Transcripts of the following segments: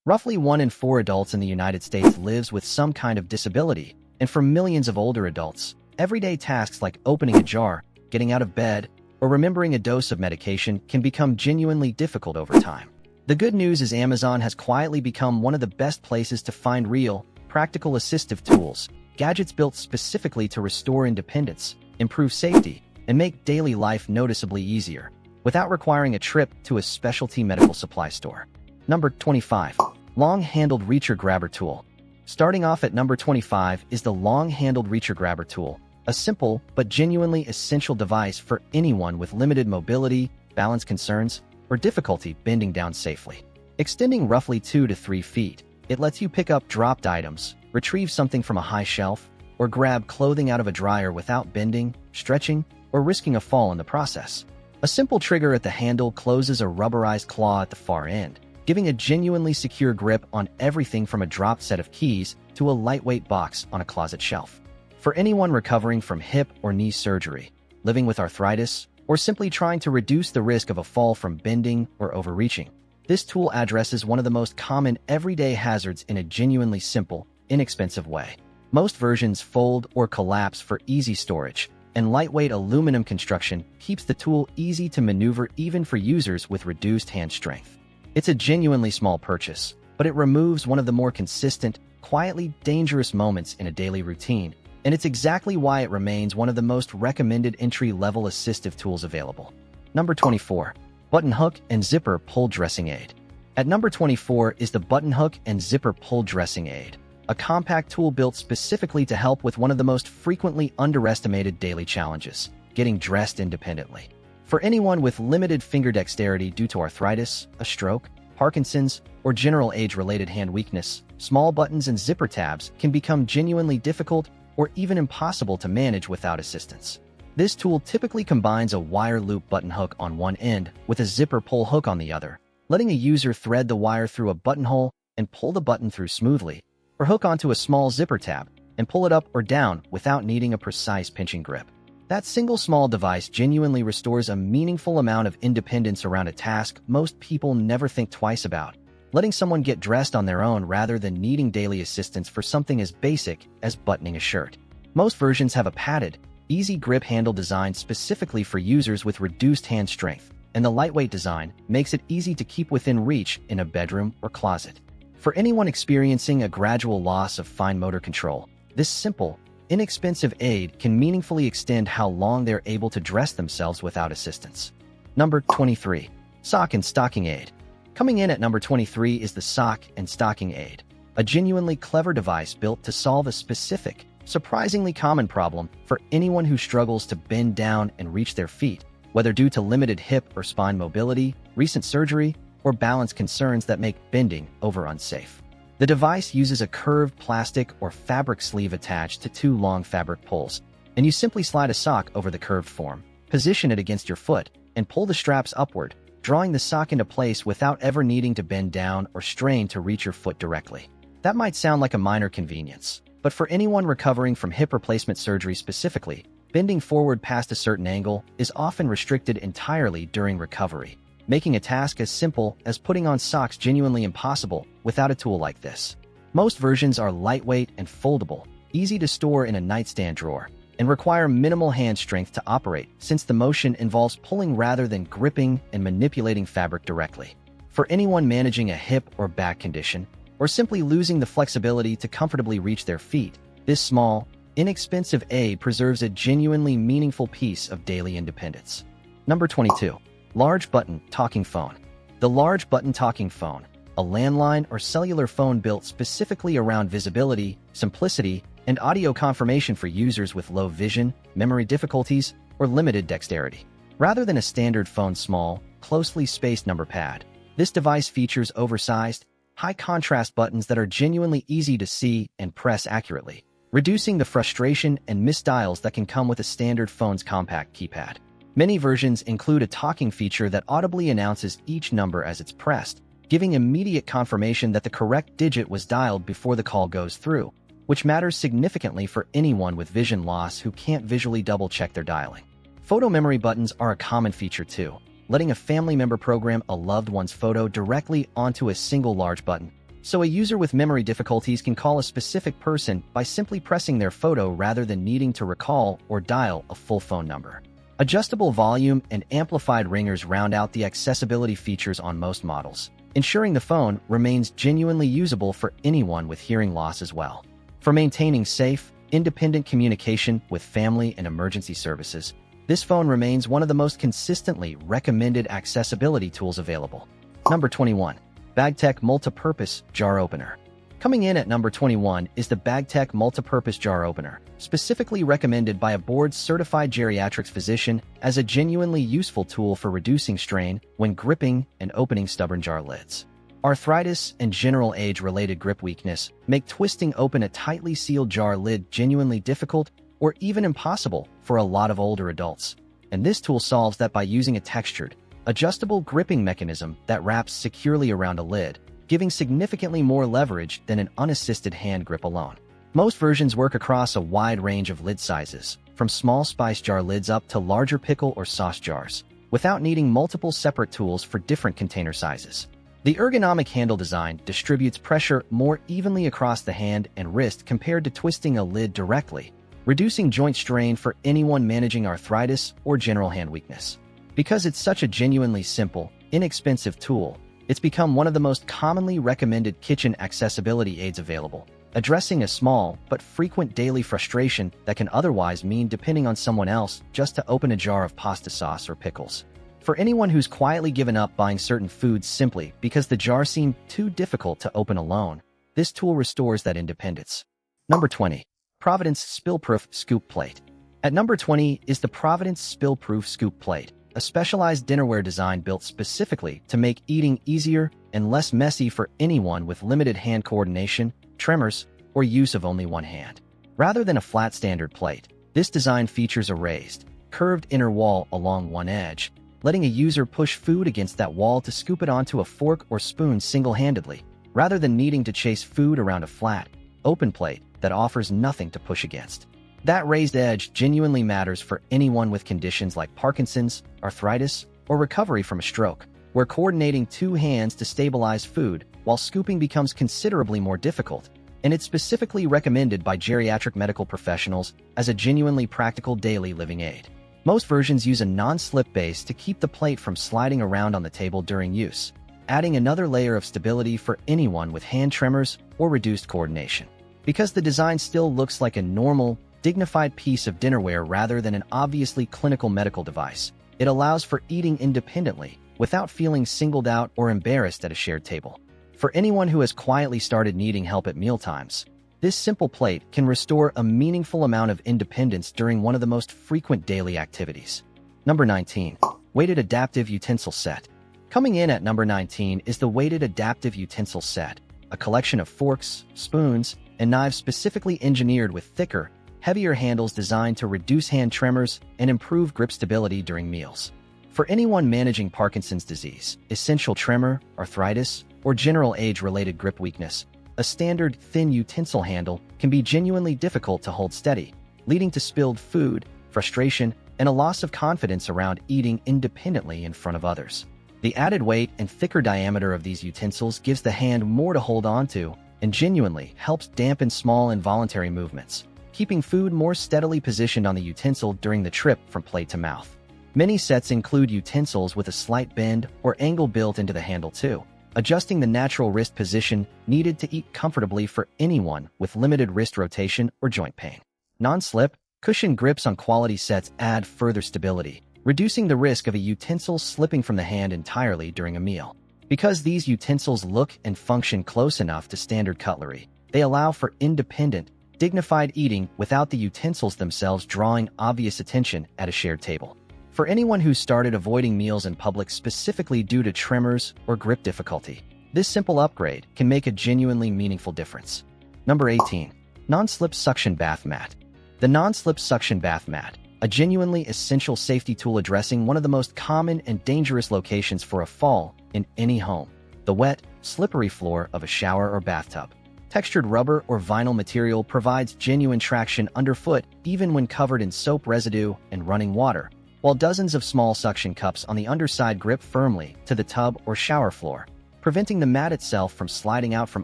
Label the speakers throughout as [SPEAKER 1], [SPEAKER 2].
[SPEAKER 1] Roughly 1 in 4 adults in the United States lives with some kind of disability, and for millions of older adults, everyday tasks like opening a jar, getting out of bed, or remembering a dose of medication can become genuinely difficult over time. The good news is Amazon has quietly become one of the best places to find real, practical assistive tools, gadgets built specifically to restore independence, improve safety, and make daily life noticeably easier, without requiring a trip to a specialty medical supply store. Number 25. Long-Handled Reacher Grabber Tool. Starting off at number 25 is the Long-Handled Reacher Grabber Tool, a simple but genuinely essential device for anyone with limited mobility, balance concerns, or difficulty bending down safely. Extending roughly 2 to 3 feet, it lets you pick up dropped items, retrieve something from a high shelf, or grab clothing out of a dryer without bending, stretching, or risking a fall in the process. A simple trigger at the handle closes a rubberized claw at the far end, giving a genuinely secure grip on everything from a dropped set of keys to a lightweight box on a closet shelf. For anyone recovering from hip or knee surgery, living with arthritis, or simply trying to reduce the risk of a fall from bending or overreaching, this tool addresses one of the most common everyday hazards in a genuinely simple, inexpensive way. Most versions fold or collapse for easy storage, and lightweight aluminum construction keeps the tool easy to maneuver even for users with reduced hand strength. It's a genuinely small purchase, but it removes one of the more consistent, quietly dangerous moments in a daily routine, and it's exactly why it remains one of the most recommended entry-level assistive tools available. Number 24. Button Hook and Zipper Pull Dressing Aid. At number 24 is the Button Hook and Zipper Pull Dressing Aid, a compact tool built specifically to help with one of the most frequently underestimated daily challenges, getting dressed independently. For anyone with limited finger dexterity due to arthritis, a stroke, Parkinson's, or general age-related hand weakness, small buttons and zipper tabs can become genuinely difficult or even impossible to manage without assistance. This tool typically combines a wire loop button hook on one end with a zipper pull hook on the other, letting a user thread the wire through a buttonhole and pull the button through smoothly, or hook onto a small zipper tab and pull it up or down without needing a precise pinching grip. That single small device genuinely restores a meaningful amount of independence around a task most people never think twice about, letting someone get dressed on their own rather than needing daily assistance for something as basic as buttoning a shirt. Most versions have a padded, easy grip handle designed specifically for users with reduced hand strength, and the lightweight design makes it easy to keep within reach in a bedroom or closet. For anyone experiencing a gradual loss of fine motor control, this simple, inexpensive aid can meaningfully extend how long they're able to dress themselves without assistance. Number 23. Sock and Stocking Aid. Coming in at number 23 is the Sock and Stocking Aid, a genuinely clever device built to solve a specific, surprisingly common problem for anyone who struggles to bend down and reach their feet, whether due to limited hip or spine mobility, recent surgery, or balance concerns that make bending over unsafe. The device uses a curved plastic or fabric sleeve attached to 2 long fabric pulls, and you simply slide a sock over the curved form, position it against your foot, and pull the straps upward, drawing the sock into place without ever needing to bend down or strain to reach your foot directly. That might sound like a minor convenience, but for anyone recovering from hip replacement surgery specifically, bending forward past a certain angle is often restricted entirely during recovery, making a task as simple as putting on socks genuinely impossible without a tool like this. Most versions are lightweight and foldable, easy to store in a nightstand drawer, and require minimal hand strength to operate since the motion involves pulling rather than gripping and manipulating fabric directly. For anyone managing a hip or back condition, or simply losing the flexibility to comfortably reach their feet, this small, inexpensive aid preserves a genuinely meaningful piece of daily independence. Number 22. Large Button Talking Phone. The Large Button Talking Phone, a landline or cellular phone built specifically around visibility, simplicity, and audio confirmation for users with low vision, memory difficulties, or limited dexterity. Rather than a standard phone's small, closely spaced number pad, this device features oversized, high-contrast buttons that are genuinely easy to see and press accurately, reducing the frustration and misdials that can come with a standard phone's compact keypad. Many versions include a talking feature that audibly announces each number as it's pressed, giving immediate confirmation that the correct digit was dialed before the call goes through, which matters significantly for anyone with vision loss who can't visually double-check their dialing. Photo memory buttons are a common feature too, letting a family member program a loved one's photo directly onto a single large button, so a user with memory difficulties can call a specific person by simply pressing their photo rather than needing to recall or dial a full phone number. Adjustable volume and amplified ringers round out the accessibility features on most models, ensuring the phone remains genuinely usable for anyone with hearing loss as well. For maintaining safe, independent communication with family and emergency services, this phone remains one of the most consistently recommended accessibility tools available. Number 21. BAGTECK Multipurpose Jar Opener. Coming in at number 21 is the BAGTECK Multipurpose Jar Opener, specifically recommended by a board-certified geriatrics physician as a genuinely useful tool for reducing strain when gripping and opening stubborn jar lids. Arthritis and general age-related grip weakness make twisting open a tightly sealed jar lid genuinely difficult or even impossible for a lot of older adults. And this tool solves that by using a textured, adjustable gripping mechanism that wraps securely around a lid, giving significantly more leverage than an unassisted hand grip alone. Most versions work across a wide range of lid sizes, from small spice jar lids up to larger pickle or sauce jars, without needing multiple separate tools for different container sizes. The ergonomic handle design distributes pressure more evenly across the hand and wrist compared to twisting a lid directly, reducing joint strain for anyone managing arthritis or general hand weakness. Because it's such a genuinely simple, inexpensive tool, it's become one of the most commonly recommended kitchen accessibility aids available, addressing a small but frequent daily frustration that can otherwise mean depending on someone else just to open a jar of pasta sauce or pickles. For anyone who's quietly given up buying certain foods simply because the jar seemed too difficult to open alone, this tool restores that independence. Number 20. Providence Spill-Proof Scoop Plate. At number 20 is the Providence Spill-Proof Scoop Plate, a specialized dinnerware design built specifically to make eating easier and less messy for anyone with limited hand coordination, tremors, or use of only one hand. Rather than a flat standard plate, this design features a raised, curved inner wall along one edge, letting a user push food against that wall to scoop it onto a fork or spoon single-handedly, rather than needing to chase food around a flat, open plate that offers nothing to push against. That raised edge genuinely matters for anyone with conditions like Parkinson's, arthritis, or recovery from a stroke, where coordinating two hands to stabilize food while scooping becomes considerably more difficult, and it's specifically recommended by geriatric medical professionals as a genuinely practical daily living aid. Most versions use a non-slip base to keep the plate from sliding around on the table during use, adding another layer of stability for anyone with hand tremors or reduced coordination. Because the design still looks like a normal, dignified piece of dinnerware rather than an obviously clinical medical device, it allows for eating independently without feeling singled out or embarrassed at a shared table. For anyone who has quietly started needing help at mealtimes, this simple plate can restore a meaningful amount of independence during one of the most frequent daily activities. Number 19. Weighted Adaptive Utensil Set. Coming in at number 19 is the Weighted Adaptive Utensil Set, a collection of forks, spoons, and knives specifically engineered with thicker, heavier handles designed to reduce hand tremors and improve grip stability during meals. For anyone managing Parkinson's disease, essential tremor, arthritis, or general age-related grip weakness, a standard thin utensil handle can be genuinely difficult to hold steady, leading to spilled food, frustration, and a loss of confidence around eating independently in front of others. The added weight and thicker diameter of these utensils gives the hand more to hold onto and genuinely helps dampen small involuntary movements, keeping food more steadily positioned on the utensil during the trip from plate to mouth. Many sets include utensils with a slight bend or angle built into the handle too, adjusting the natural wrist position needed to eat comfortably for anyone with limited wrist rotation or joint pain. Non-slip, cushion grips on quality sets add further stability, reducing the risk of a utensil slipping from the hand entirely during a meal. Because these utensils look and function close enough to standard cutlery, they allow for independent, dignified eating without the utensils themselves drawing obvious attention at a shared table. For anyone who started avoiding meals in public specifically due to tremors or grip difficulty, this simple upgrade can make a genuinely meaningful difference. Number 18. Non-Slip Suction Bath Mat. The Non-Slip Suction Bath Mat, a genuinely essential safety tool addressing one of the most common and dangerous locations for a fall in any home, the wet, slippery floor of a shower or bathtub. Textured rubber or vinyl material provides genuine traction underfoot even when covered in soap residue and running water, while dozens of small suction cups on the underside grip firmly to the tub or shower floor. preventing the mat itself from sliding out from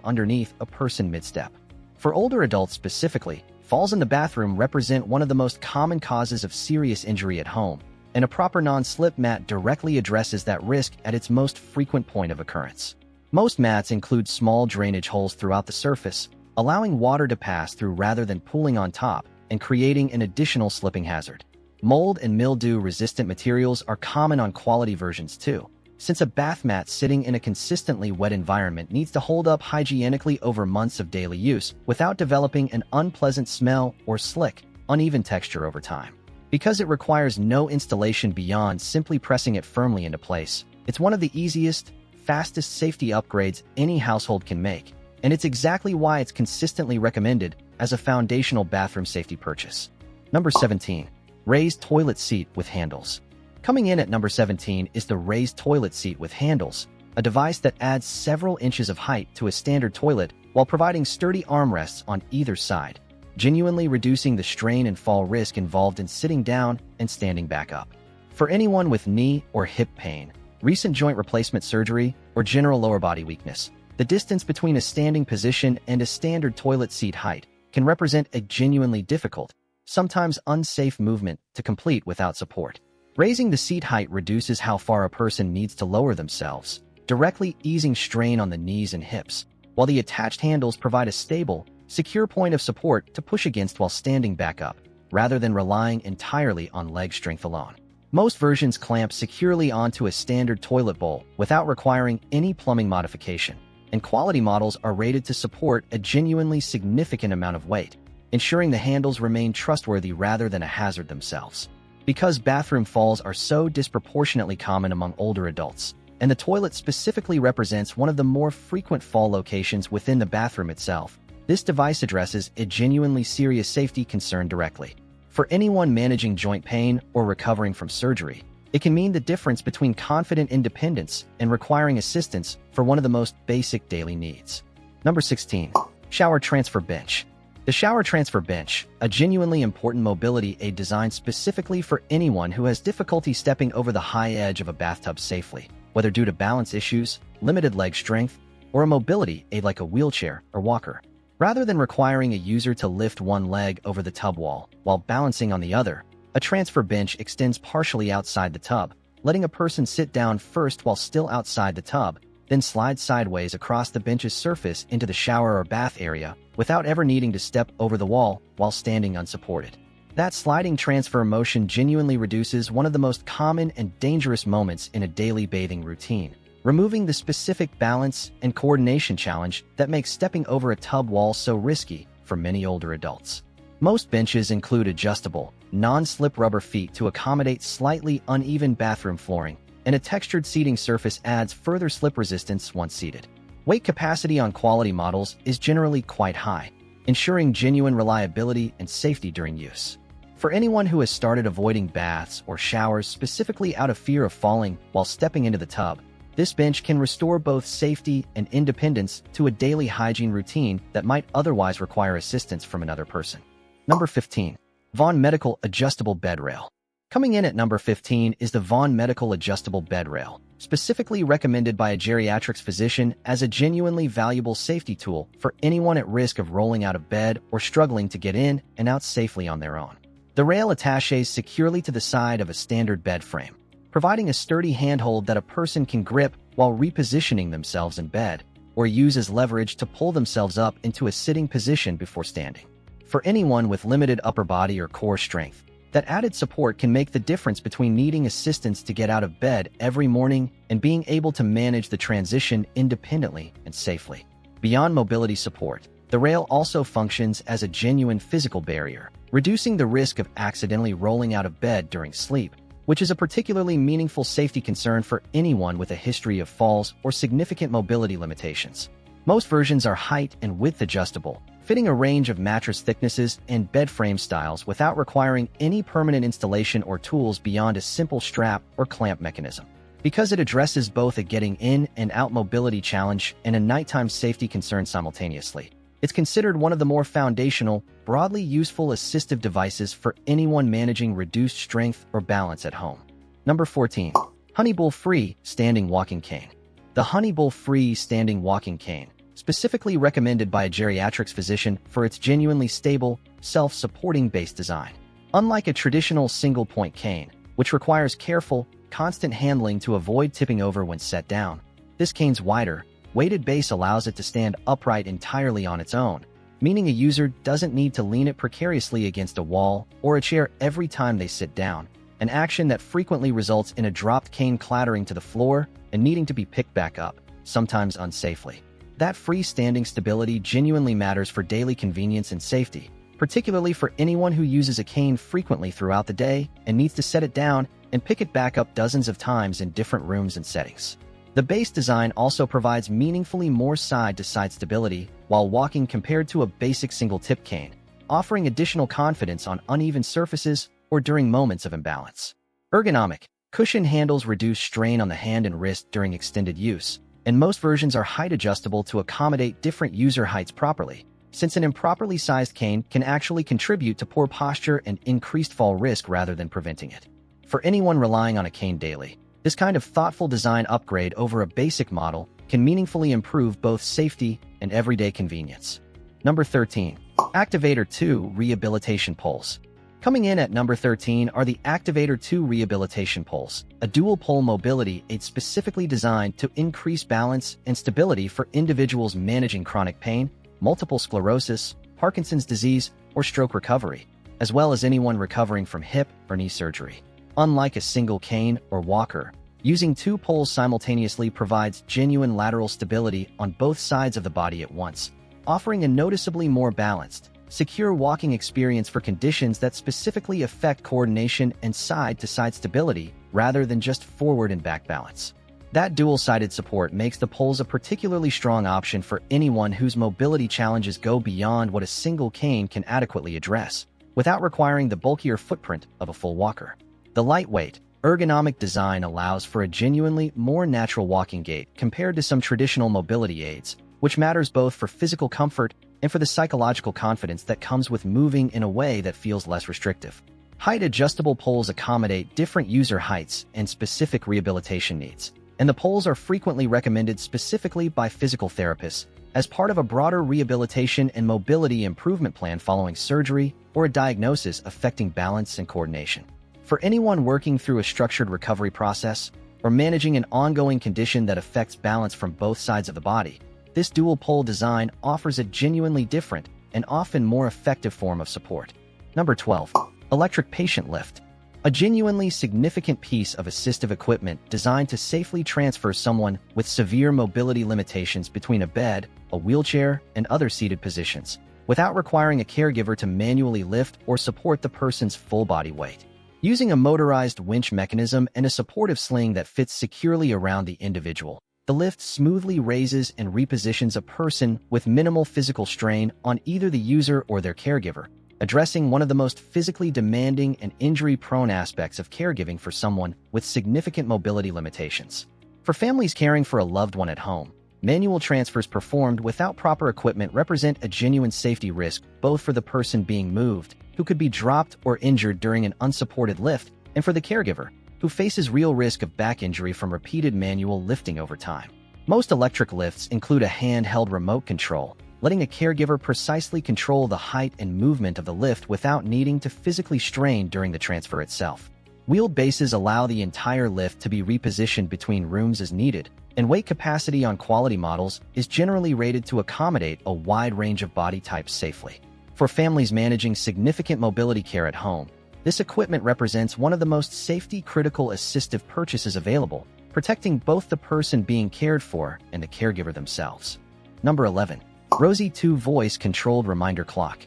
[SPEAKER 1] underneath a person mid-step. For older adults specifically, falls in the bathroom represent one of the most common causes of serious injury at home, and a proper non-slip mat directly addresses that risk at its most frequent point of occurrence. Most mats include small drainage holes throughout the surface, allowing water to pass through rather than pooling on top and creating an additional slipping hazard. Mold and mildew-resistant materials are common on quality versions too, since a bath mat sitting in a consistently wet environment needs to hold up hygienically over months of daily use without developing an unpleasant smell or slick, uneven texture over time. Because it requires no installation beyond simply pressing it firmly into place, it's one of the easiest, fastest safety upgrades any household can make, and it's exactly why it's consistently recommended as a foundational bathroom safety purchase. Number 17. Raised toilet seat with handles. Coming in at number 17 is the raised toilet seat with handles, a device that adds several inches of height to a standard toilet while providing sturdy armrests on either side, genuinely reducing the strain and fall risk involved in sitting down and standing back up. For anyone with knee or hip pain, recent joint replacement surgery, or general lower body weakness, the distance between a standing position and a standard toilet seat height can represent a genuinely difficult, sometimes unsafe movement to complete without support. Raising the seat height reduces how far a person needs to lower themselves, directly easing strain on the knees and hips, while the attached handles provide a stable, secure point of support to push against while standing back up, rather than relying entirely on leg strength alone. Most versions clamp securely onto a standard toilet bowl without requiring any plumbing modification, and quality models are rated to support a genuinely significant amount of weight, ensuring the handles remain trustworthy rather than a hazard themselves. Because bathroom falls are so disproportionately common among older adults, and the toilet specifically represents one of the more frequent fall locations within the bathroom itself, this device addresses a genuinely serious safety concern directly. For anyone managing joint pain or recovering from surgery, it can mean the difference between confident independence and requiring assistance for one of the most basic daily needs. Number 16. Shower Transfer Bench. The shower transfer bench, a genuinely important mobility aid designed specifically for anyone who has difficulty stepping over the high edge of a bathtub safely, whether due to balance issues, limited leg strength, or a mobility aid like a wheelchair or walker. Rather than requiring a user to lift one leg over the tub wall while balancing on the other, a transfer bench extends partially outside the tub, letting a person sit down first while still outside the tub, then slide sideways across the bench's surface into the shower or bath area without ever needing to step over the wall while standing unsupported. That sliding transfer motion genuinely reduces one of the most common and dangerous moments in a daily bathing routine, removing the specific balance and coordination challenge that makes stepping over a tub wall so risky for many older adults. Most benches include adjustable, non-slip rubber feet to accommodate slightly uneven bathroom flooring, and a textured seating surface adds further slip resistance once seated. Weight capacity on quality models is generally quite high, ensuring genuine reliability and safety during use. For anyone who has started avoiding baths or showers specifically out of fear of falling while stepping into the tub, this bench can restore both safety and independence to a daily hygiene routine that might otherwise require assistance from another person. Number 15. VAUNN Medical Adjustable Bed Rail. Coming in at number 15 is the VAUNN Medical Adjustable Bed Rail, specifically recommended by a geriatrics physician as a genuinely valuable safety tool for anyone at risk of rolling out of bed or struggling to get in and out safely on their own. The rail attaches securely to the side of a standard bed frame, providing a sturdy handhold that a person can grip while repositioning themselves in bed, or use as leverage to pull themselves up into a sitting position before standing. For anyone with limited upper body or core strength, that added support can make the difference between needing assistance to get out of bed every morning and being able to manage the transition independently and safely. Beyond mobility support, the rail also functions as a genuine physical barrier, reducing the risk of accidentally rolling out of bed during sleep, which is a particularly meaningful safety concern for anyone with a history of falls or significant mobility limitations. Most versions are height and width adjustable, fitting a range of mattress thicknesses and bed frame styles without requiring any permanent installation or tools beyond a simple strap or clamp mechanism. Because it addresses both a getting in and out mobility challenge and a nighttime safety concern simultaneously, it's considered one of the more foundational, broadly useful assistive devices for anyone managing reduced strength or balance at home. Number 14. HONEYBULL Free Standing Walking Cane. The The HONEYBULL free-standing walking cane, specifically recommended by a geriatrics physician for its genuinely stable, self-supporting base design. Unlike a traditional single-point cane, which requires careful, constant handling to avoid tipping over when set down, this cane's wider, weighted base allows it to stand upright entirely on its own, meaning a user doesn't need to lean it precariously against a wall or a chair every time they sit down, an action that frequently results in a dropped cane clattering to the floor and needing to be picked back up, sometimes unsafely. That freestanding stability genuinely matters for daily convenience and safety, particularly for anyone who uses a cane frequently throughout the day and needs to set it down and pick it back up dozens of times in different rooms and settings. The base design also provides meaningfully more side-to-side stability while walking compared to a basic single-tip cane, offering additional confidence on uneven surfaces or during moments of imbalance. Ergonomic. Cushion handles reduce strain on the hand and wrist during extended use, and most versions are height adjustable to accommodate different user heights properly, since an improperly sized cane can actually contribute to poor posture and increased fall risk rather than preventing it. For anyone relying on a cane daily, this kind of thoughtful design upgrade over a basic model can meaningfully improve both safety and everyday convenience. Number 13. ACTIVATOR 2 Rehabilitation Poles. Coming in at number 13 are the ACTIVATOR 2 Rehabilitation Poles, a dual-pole mobility aid specifically designed to increase balance and stability for individuals managing chronic pain, multiple sclerosis, Parkinson's disease, or stroke recovery, as well as anyone recovering from hip or knee surgery. Unlike a single cane or walker, using two poles simultaneously provides genuine lateral stability on both sides of the body at once, offering a noticeably more balanced, secure walking experience for conditions that specifically affect coordination and side-to-side stability rather than just forward and back balance. That dual-sided support makes the poles a particularly strong option for anyone whose mobility challenges go beyond what a single cane can adequately address, without requiring the bulkier footprint of a full walker. The lightweight, ergonomic design allows for a genuinely more natural walking gait compared to some traditional mobility aids, which matters both for physical comfort and for the psychological confidence that comes with moving in a way that feels less restrictive. Height-adjustable poles accommodate different user heights and specific rehabilitation needs, and the poles are frequently recommended specifically by physical therapists as part of a broader rehabilitation and mobility improvement plan following surgery or a diagnosis affecting balance and coordination. For anyone working through a structured recovery process or managing an ongoing condition that affects balance from both sides of the body, this dual pole design offers a genuinely different and often more effective form of support. Number 12. Electric Patient Lift. A genuinely significant piece of assistive equipment designed to safely transfer someone with severe mobility limitations between a bed, a wheelchair, and other seated positions, without requiring a caregiver to manually lift or support the person's full body weight. Using a motorized winch mechanism and a supportive sling that fits securely around the individual, the lift smoothly raises and repositions a person with minimal physical strain on either the user or their caregiver, addressing one of the most physically demanding and injury-prone aspects of caregiving for someone with significant mobility limitations. For families caring for a loved one at home, manual transfers performed without proper equipment represent a genuine safety risk both for the person being moved, who could be dropped or injured during an unsupported lift, and for the caregiver, who faces real risk of back injury from repeated manual lifting over time. Most electric lifts include a handheld remote control, letting a caregiver precisely control the height and movement of the lift without needing to physically strain during the transfer itself. Wheeled bases allow the entire lift to be repositioned between rooms as needed, and weight capacity on quality models is generally rated to accommodate a wide range of body types safely. For families managing significant mobility care at home, this equipment represents one of the most safety-critical assistive purchases available, protecting both the person being cared for and the caregiver themselves. Number 11. ROSIE 2 Voice-Controlled Reminder Clock.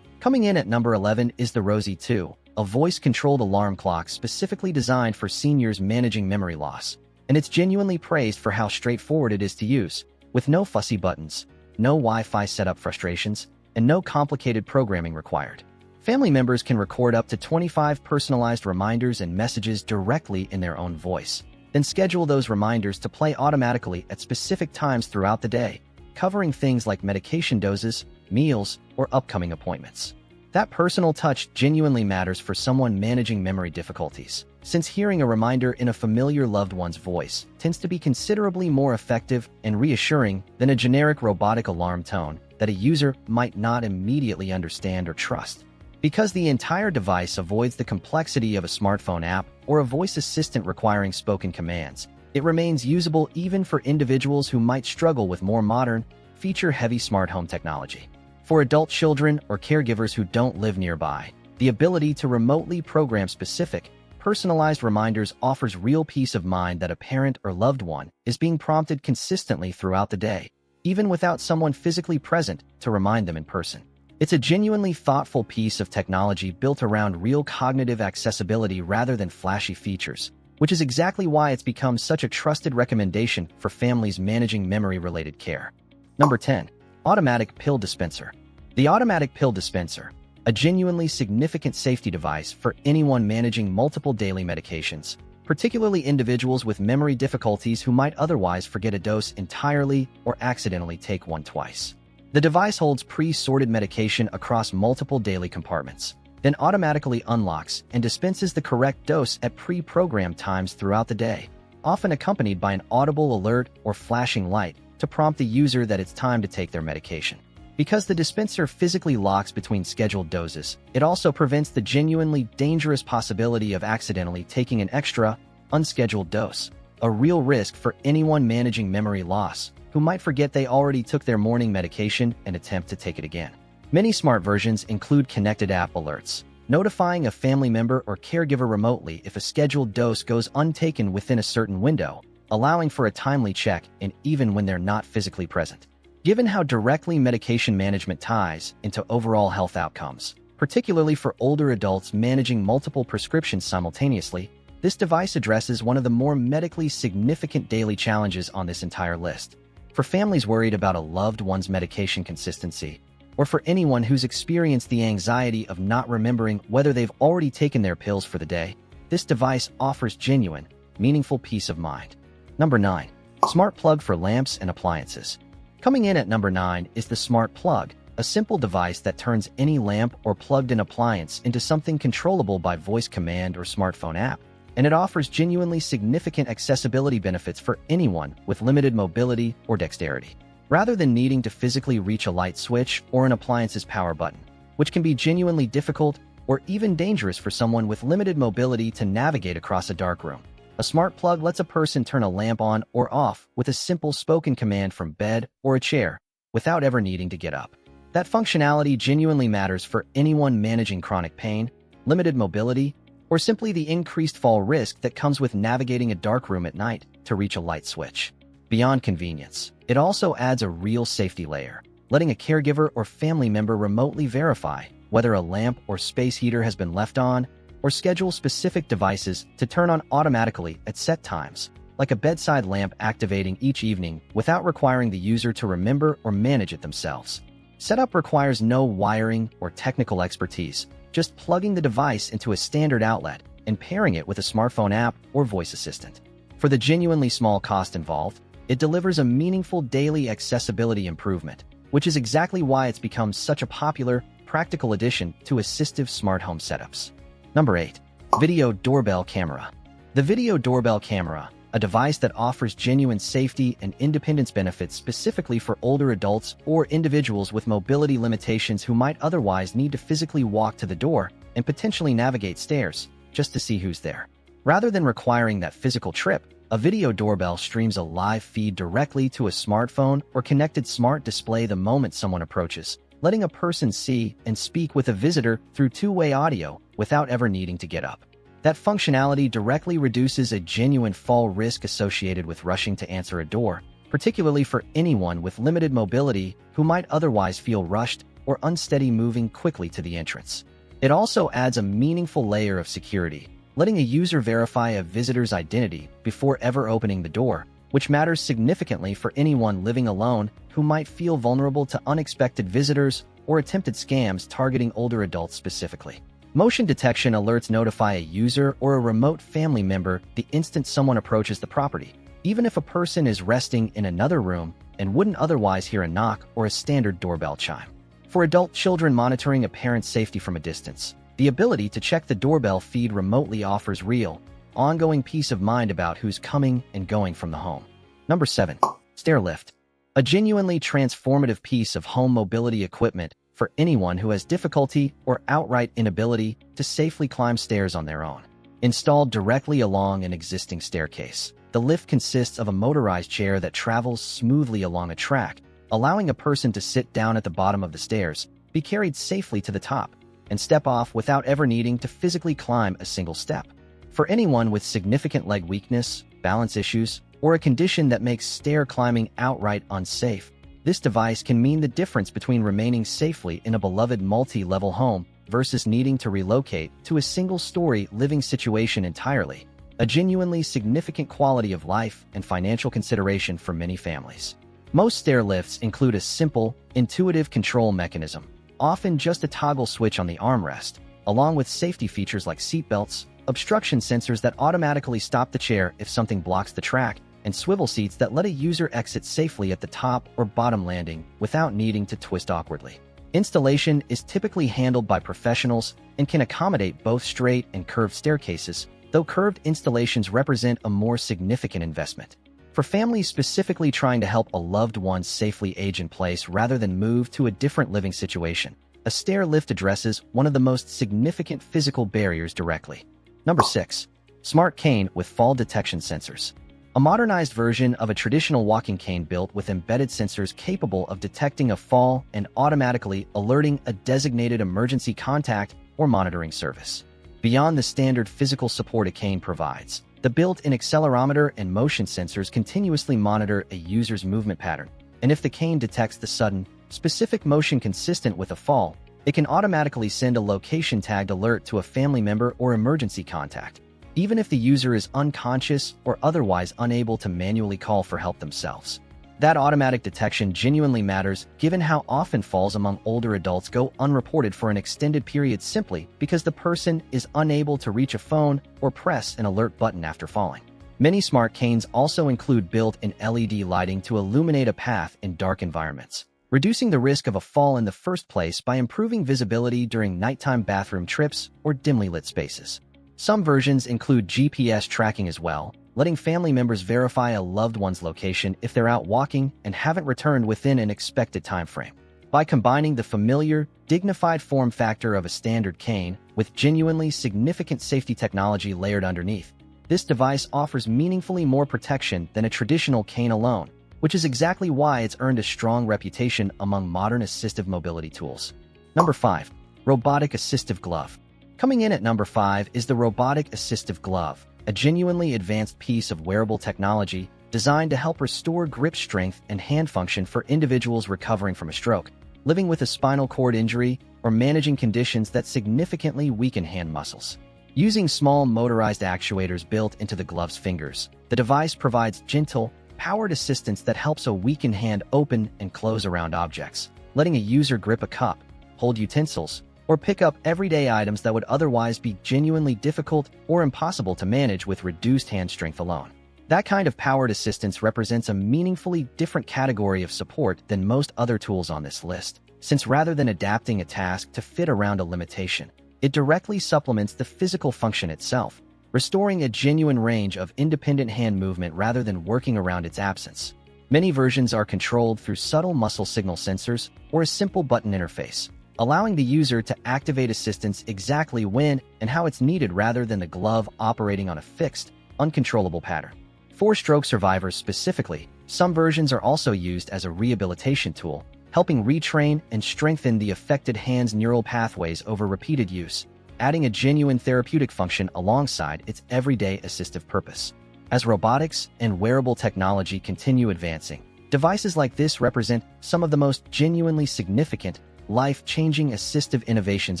[SPEAKER 1] Coming in at number 11 is the ROSIE 2, a voice-controlled alarm clock specifically designed for seniors managing memory loss, and it's genuinely praised for how straightforward it is to use, with no fussy buttons, no Wi-Fi setup frustrations, and no complicated programming required. Family members can record up to 25 personalized reminders and messages directly in their own voice, then schedule those reminders to play automatically at specific times throughout the day, covering things like medication doses, meals, or upcoming appointments. That personal touch genuinely matters for someone managing memory difficulties, since hearing a reminder in a familiar loved one's voice tends to be considerably more effective and reassuring than a generic robotic alarm tone that a user might not immediately understand or trust. Because the entire device avoids the complexity of a smartphone app or a voice assistant requiring spoken commands, it remains usable even for individuals who might struggle with more modern, feature-heavy smart home technology. For adult children or caregivers who don't live nearby, the ability to remotely program specific, personalized reminders offers real peace of mind that a parent or loved one is being prompted consistently throughout the day, even without someone physically present to remind them in person. It's a genuinely thoughtful piece of technology built around real cognitive accessibility rather than flashy features, which is exactly why it's become such a trusted recommendation for families managing memory-related care. Number 10. Automatic Pill Dispenser. The automatic pill dispenser, a genuinely significant safety device for anyone managing multiple daily medications, particularly individuals with memory difficulties who might otherwise forget a dose entirely or accidentally take one twice. The device holds pre-sorted medication across multiple daily compartments, then automatically unlocks and dispenses the correct dose at pre-programmed times throughout the day, often accompanied by an audible alert or flashing light to prompt the user that it's time to take their medication. Because the dispenser physically locks between scheduled doses, it also prevents the genuinely dangerous possibility of accidentally taking an extra, unscheduled dose, a real risk for anyone managing memory loss who might forget they already took their morning medication and attempt to take it again. Many smart versions include connected app alerts, notifying a family member or caregiver remotely if a scheduled dose goes untaken within a certain window, allowing for a timely check and even when they're not physically present. Given how directly medication management ties into overall health outcomes, particularly for older adults managing multiple prescriptions simultaneously, this device addresses one of the more medically significant daily challenges on this entire list. For families worried about a loved one's medication consistency, or for anyone who's experienced the anxiety of not remembering whether they've already taken their pills for the day, this device offers genuine, meaningful peace of mind. Number 9. Smart Plug for Lamps and Appliances. Coming in at number 9 is the Smart Plug, a simple device that turns any lamp or plugged-in appliance into something controllable by voice command or smartphone app, and it offers genuinely significant accessibility benefits for anyone with limited mobility or dexterity. Rather than needing to physically reach a light switch or an appliance's power button, which can be genuinely difficult or even dangerous for someone with limited mobility to navigate across a dark room, a smart plug lets a person turn a lamp on or off with a simple spoken command from bed or a chair without ever needing to get up. That functionality genuinely matters for anyone managing chronic pain, limited mobility, or simply the increased fall risk that comes with navigating a dark room at night to reach a light switch. Beyond convenience, it also adds a real safety layer, letting a caregiver or family member remotely verify whether a lamp or space heater has been left on, or schedule specific devices to turn on automatically at set times, like a bedside lamp activating each evening without requiring the user to remember or manage it themselves. Setup requires no wiring or technical expertise, just plugging the device into a standard outlet and pairing it with a smartphone app or voice assistant. For the genuinely small cost involved, it delivers a meaningful daily accessibility improvement, which is exactly why it's become such a popular, practical addition to assistive smart home setups. Number 8. Video Doorbell Camera. The Video Doorbell Camera, a device that offers genuine safety and independence benefits specifically for older adults or individuals with mobility limitations who might otherwise need to physically walk to the door and potentially navigate stairs just to see who's there. Rather than requiring that physical trip, a video doorbell streams a live feed directly to a smartphone or connected smart display the moment someone approaches, letting a person see and speak with a visitor through two-way audio without ever needing to get up. That functionality directly reduces a genuine fall risk associated with rushing to answer a door, particularly for anyone with limited mobility who might otherwise feel rushed or unsteady moving quickly to the entrance. It also adds a meaningful layer of security, letting a user verify a visitor's identity before ever opening the door, which matters significantly for anyone living alone who might feel vulnerable to unexpected visitors or attempted scams targeting older adults specifically. Motion detection alerts notify a user or a remote family member the instant someone approaches the property, even if a person is resting in another room and wouldn't otherwise hear a knock or a standard doorbell chime. For adult children monitoring a parent's safety from a distance, The ability to check the doorbell feed remotely offers real, ongoing peace of mind about who's coming and going from the home. Number 7. Stair lift. A genuinely transformative piece of home mobility equipment for anyone who has difficulty or outright inability to safely climb stairs on their own. Installed directly along an existing staircase, the lift consists of a motorized chair that travels smoothly along a track, allowing a person to sit down at the bottom of the stairs, be carried safely to the top, and step off without ever needing to physically climb a single step. For anyone with significant leg weakness, balance issues, or a condition that makes stair climbing outright unsafe, this device can mean the difference between remaining safely in a beloved multi-level home versus needing to relocate to a single-story living situation entirely, a genuinely significant quality of life and financial consideration for many families. Most stair lifts include a simple, intuitive control mechanism, often just a toggle switch on the armrest, along with safety features like seat belts, obstruction sensors that automatically stop the chair if something blocks the track, and swivel seats that let a user exit safely at the top or bottom landing without needing to twist awkwardly. Installation is typically handled by professionals and can accommodate both straight and curved staircases, though curved installations represent a more significant investment. For families specifically trying to help a loved one safely age in place rather than move to a different living situation, a stair lift addresses one of the most significant physical barriers directly. Number 6. Smart cane with fall detection sensors. A modernized version of a traditional walking cane built with embedded sensors capable of detecting a fall and automatically alerting a designated emergency contact or monitoring service. Beyond the standard physical support a cane provides, the built-in accelerometer and motion sensors continuously monitor a user's movement pattern, and if the cane detects the sudden, specific motion consistent with a fall, it can automatically send a location-tagged alert to a family member or emergency contact, even if the user is unconscious or otherwise unable to manually call for help themselves. That automatic detection genuinely matters given how often falls among older adults go unreported for an extended period simply because the person is unable to reach a phone or press an alert button after falling. Many smart canes also include built-in LED lighting to illuminate a path in dark environments, reducing the risk of a fall in the first place by improving visibility during nighttime bathroom trips or dimly lit spaces. Some versions include GPS tracking as well, letting family members verify a loved one's location if they're out walking and haven't returned within an expected time frame. By combining the familiar, dignified form factor of a standard cane with genuinely significant safety technology layered underneath, this device offers meaningfully more protection than a traditional cane alone, which is exactly why it's earned a strong reputation among modern assistive mobility tools. Number 5. Robotic Assistive Glove. Coming in at number 5 is the Robotic Assistive Glove, a genuinely advanced piece of wearable technology designed to help restore grip strength and hand function for individuals recovering from a stroke, living with a spinal cord injury, or managing conditions that significantly weaken hand muscles. Using small motorized actuators built into the glove's fingers, the device provides gentle, powered assistance that helps a weakened hand open and close around objects, letting a user grip a cup, hold utensils, or pick up everyday items that would otherwise be genuinely difficult or impossible to manage with reduced hand strength alone. That kind of powered assistance represents a meaningfully different category of support than most other tools on this list, since rather than adapting a task to fit around a limitation, it directly supplements the physical function itself, restoring a genuine range of independent hand movement rather than working around its absence. Many versions are controlled through subtle muscle signal sensors or a simple button interface, allowing the user to activate assistance exactly when and how it's needed rather than the glove operating on a fixed, uncontrollable pattern. For stroke survivors specifically, some versions are also used as a rehabilitation tool, helping retrain and strengthen the affected hand's neural pathways over repeated use, adding a genuine therapeutic function alongside its everyday assistive purpose. As robotics and wearable technology continue advancing, devices like this represent some of the most genuinely significant, life-changing assistive innovations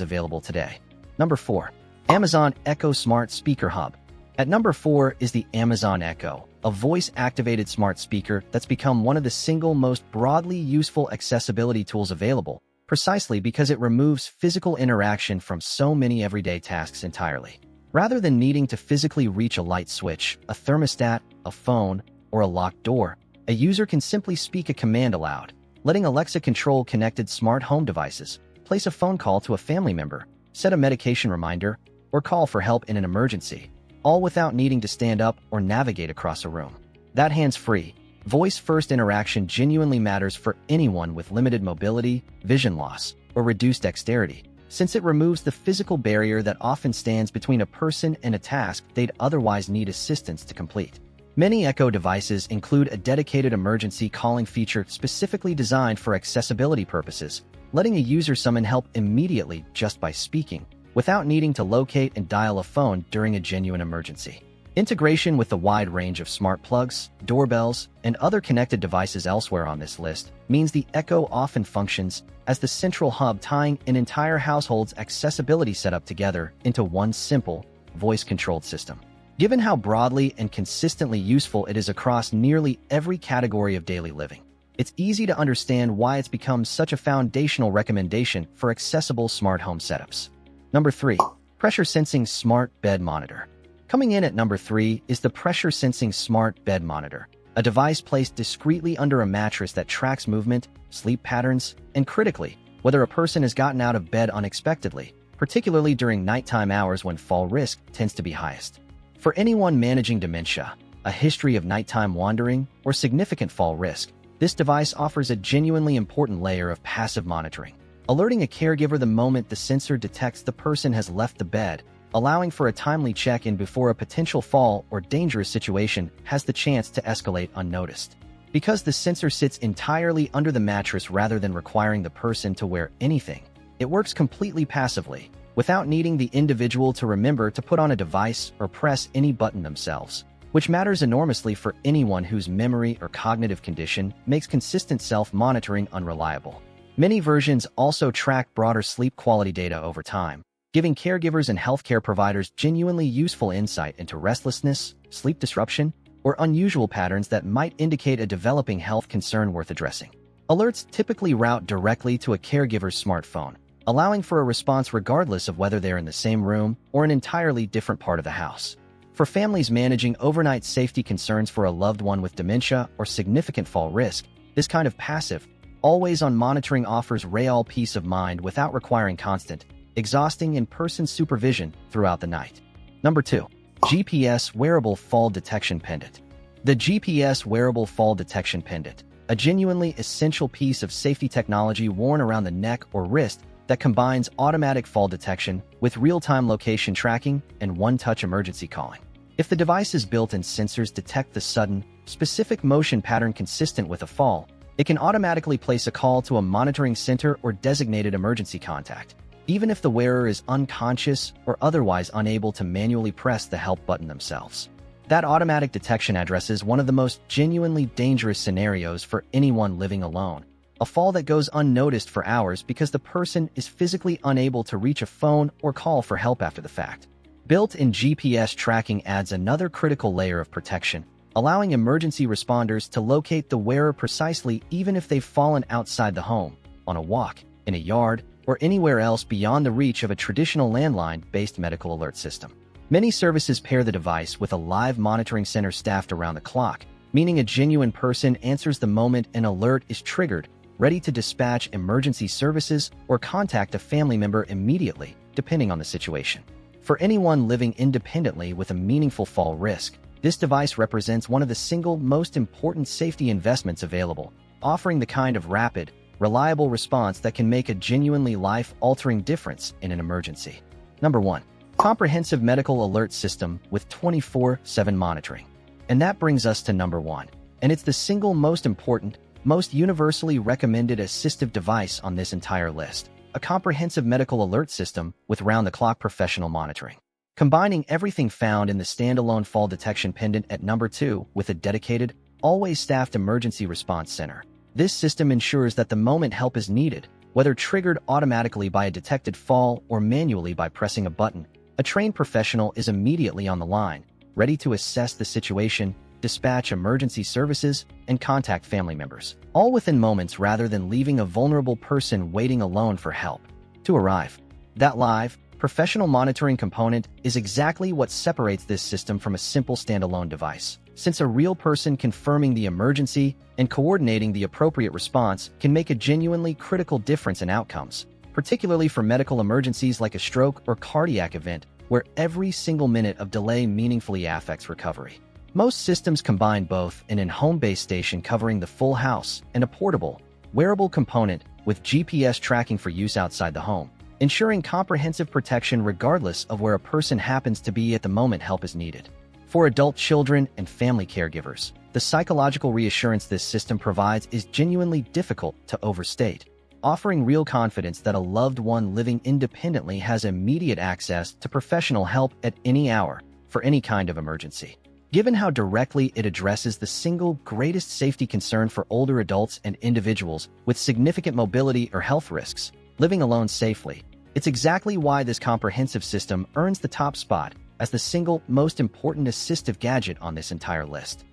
[SPEAKER 1] available today. Number 4. Amazon Echo Smart Speaker Hub. At number 4 is the Amazon Echo, a voice-activated smart speaker that's become one of the single most broadly useful accessibility tools available, precisely because it removes physical interaction from so many everyday tasks entirely. Rather than needing to physically reach a light switch, a thermostat, a phone, or a locked door, a user can simply speak a command aloud, letting Alexa control connected smart home devices, place a phone call to a family member, set a medication reminder, or call for help in an emergency, all without needing to stand up or navigate across a room. That hands-free, voice-first interaction genuinely matters for anyone with limited mobility, vision loss, or reduced dexterity, since it removes the physical barrier that often stands between a person and a task they'd otherwise need assistance to complete. Many Echo devices include a dedicated emergency calling feature specifically designed for accessibility purposes, letting a user summon help immediately just by speaking, without needing to locate and dial a phone during a genuine emergency. Integration with the wide range of smart plugs, doorbells, and other connected devices elsewhere on this list means the Echo often functions as the central hub tying an entire household's accessibility setup together into one simple, voice-controlled system. Given how broadly and consistently useful it is across nearly every category of daily living, it's easy to understand why it's become such a foundational recommendation for accessible smart home setups. Number 3. Pressure Sensing Smart Bed Monitor. Coming in at number 3 is the Pressure Sensing Smart Bed Monitor, a device placed discreetly under a mattress that tracks movement, sleep patterns, and critically, whether a person has gotten out of bed unexpectedly, particularly during nighttime hours when fall risk tends to be highest. For anyone managing dementia, a history of nighttime wandering, or significant fall risk, this device offers a genuinely important layer of passive monitoring, alerting a caregiver the moment the sensor detects the person has left the bed, allowing for a timely check-in before a potential fall or dangerous situation has the chance to escalate unnoticed. Because the sensor sits entirely under the mattress rather than requiring the person to wear anything, it works completely passively, without needing the individual to remember to put on a device or press any button themselves, which matters enormously for anyone whose memory or cognitive condition makes consistent self-monitoring unreliable. Many versions also track broader sleep quality data over time, giving caregivers and healthcare providers genuinely useful insight into restlessness, sleep disruption, or unusual patterns that might indicate a developing health concern worth addressing. Alerts typically route directly to a caregiver's smartphone, allowing for a response regardless of whether they're in the same room or an entirely different part of the house. For families managing overnight safety concerns for a loved one with dementia or significant fall risk, this kind of passive, always-on monitoring offers real peace of mind without requiring constant, exhausting in-person supervision throughout the night. Number 2. GPS Wearable Fall Detection Pendant. The GPS Wearable Fall Detection Pendant, a genuinely essential piece of safety technology worn around the neck or wrist that combines automatic fall detection with real-time location tracking and one-touch emergency calling. If the device's built-in sensors detect the sudden, specific motion pattern consistent with a fall, it can automatically place a call to a monitoring center or designated emergency contact, even if the wearer is unconscious or otherwise unable to manually press the help button themselves. That automatic detection addresses one of the most genuinely dangerous scenarios for anyone living alone, a fall that goes unnoticed for hours because the person is physically unable to reach a phone or call for help after the fact. Built-in GPS tracking adds another critical layer of protection, allowing emergency responders to locate the wearer precisely even if they've fallen outside the home, on a walk, in a yard, or anywhere else beyond the reach of a traditional landline-based medical alert system. Many services pair the device with a live monitoring center staffed around the clock, meaning a genuine person answers the moment an alert is triggered, ready to dispatch emergency services or contact a family member immediately, depending on the situation. For anyone living independently with a meaningful fall risk, this device represents one of the single most important safety investments available, offering the kind of rapid, reliable response that can make a genuinely life-altering difference in an emergency. Number 1. Comprehensive Medical Alert System with 24/7 monitoring. And that brings us to number 1, and it's the single most important, most universally recommended assistive device on this entire list, a comprehensive medical alert system with round-the-clock professional monitoring. Combining everything found in the standalone fall detection pendant at number 2 with a dedicated, always-staffed emergency response center, this system ensures that the moment help is needed, whether triggered automatically by a detected fall or manually by pressing a button, a trained professional is immediately on the line, ready to assess the situation, dispatch emergency services, and contact family members, all within moments rather than leaving a vulnerable person waiting alone for help to arrive. That live, professional monitoring component is exactly what separates this system from a simple standalone device, since a real person confirming the emergency and coordinating the appropriate response can make a genuinely critical difference in outcomes, particularly for medical emergencies like a stroke or cardiac event, where every single minute of delay meaningfully affects recovery. Most systems combine both an in-home base station covering the full house and a portable, wearable component with GPS tracking for use outside the home, ensuring comprehensive protection regardless of where a person happens to be at the moment help is needed. For adult children and family caregivers, the psychological reassurance this system provides is genuinely difficult to overstate, offering real confidence that a loved one living independently has immediate access to professional help at any hour for any kind of emergency. Given how directly it addresses the single greatest safety concern for older adults and individuals with significant mobility or health risks, living alone safely, it's exactly why this comprehensive system earns the top spot as the single most important assistive gadget on this entire list.